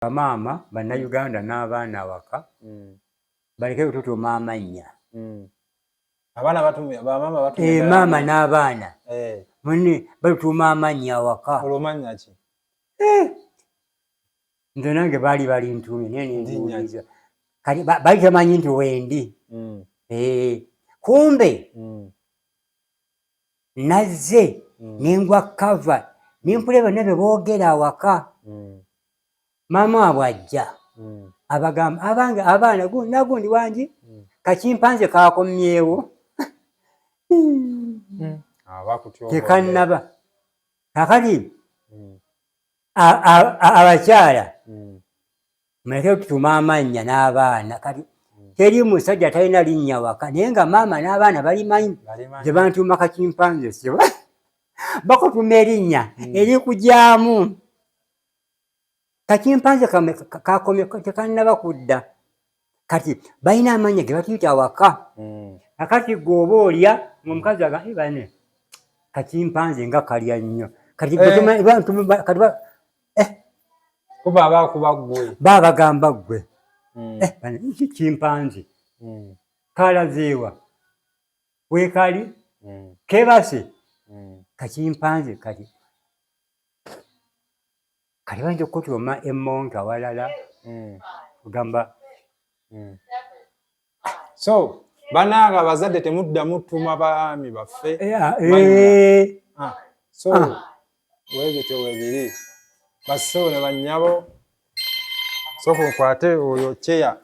Bamaama bannayuganda n'abaana awaka baleke kututuuma amannya. Maama n'abaana munne batutuuma amannya awaka. Olw'amannya ki? Nze nange baali balintuumye naye nendiwuliza kati baali tamanyi nti wendi. Kumbe nazze nengwa kava nempulira bonna be boogera awaka. Maama waabwe ajja abagamba abange abaana nagundi wangi kakimpanze kakomyewo tekannaba kakati abakyala muleke kututuuma amannya n'abaana kati teri musajja talina linnya waka naye nga maama n'abaana balimanyi gye bantuuma kakimpanze siba bakutuma erinnya erikujyamu. Kakimpanze kakomye tekannaba kudda kati balina amannya ge batuyita awaka. Akati gwoba olya omukazi agamba bane kakimpanze nga kalya nnyo kati kuba abakuba ggwe babagamba ggwe kimpanze kalazeewa weekali kebase kakimpanze kati bayinza okutuuma emmonke awalala kugamba. So bannange abazadde temuddamu tuuma baami baffe. So weebyo weebiri basso ne bannyabo sooka okwate oyo kyeya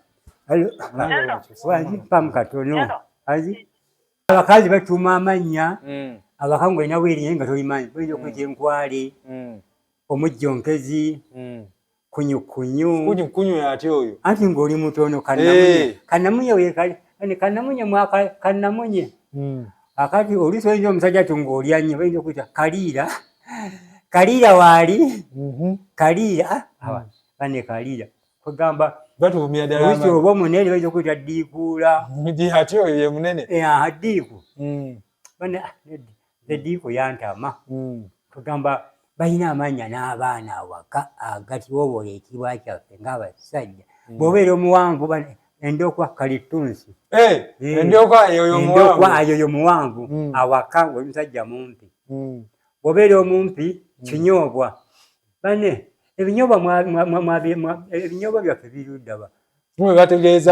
pamu katono abakazi batuuma amannya abakangu olinawo erinnya nga tolimanyi bayinza okweta enkwale omujjonkezi kunyukunyu ate oyo anti ng'oli mutono kannamunye weekali kannamunye mwaka kannamunye akati oluusi oyinza omusajja ati ng'olya nnyo bayinza okuyita kaliira waali kaliira bane kaliira kugamba batuumira ddala oluusi oba omunene bayinza okuyita ddiikuula ate oyo ye munene ddiiku bane ddiiku yantama kugamba balina amannya n'abaana awaka agati wobola ekirwa kyaffe ng'abasajja bw'obeera omuwanvu endokwa kalitunsi endokwa ayoyo muwanvu awaka oli musajja mumpi bw'obeera omumpi kinyoobwa bane ebinyoobwa byaffe birudda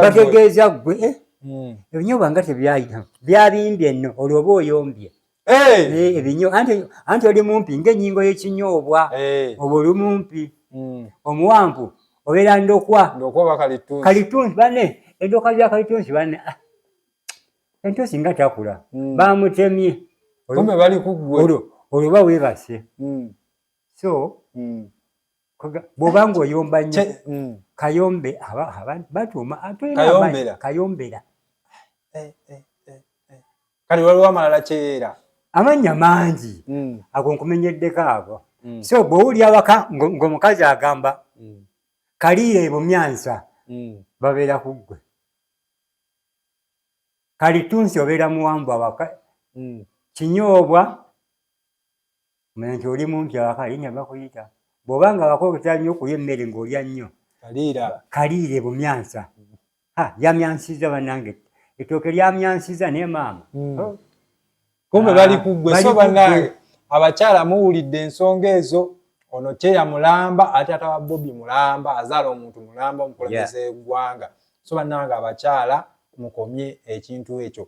bategeeza ggwe ebinyoobwa nga tebyayita byabimbye nno olwoba oyombye anti oli mumpi ng'ennyingo y'ekinyoobwa oba oli mumpi omuwanvu obeera ndokwa kalitunsi bane endokwa za kalitunsi bane entosi nga takula bamutemye olwo ba weebase. So bw'oba ng'oyomba nnyo kayombe batuuma kayombera kati waliwo amalala kyeera amannya mangi ago nkumenyeddeko ago. So bw'owulya awaka ng'omukazi agamba kaliira ebumyansa babeera ku ggwe kalitunsi obeera muwanvu awaka kinyoobwa omanya nti oli mumpi awaka linnya bakuyita bw'oba nga awaka okutera nnyo okulya emmere ng'olya nnyo kaliira ebumyansa lyamyansiza bannange ettooke lyamyansiza naye maama kumbe bali ku ggwe. So bannange abakyala muwulidde ensonga ezo. Ono kyeya mulamba ate ata wa Bobi mulamba azaala omuntu mulamba omukulembeze w'eggwanga. So bannange abakyala mukomye ekintu ekyo.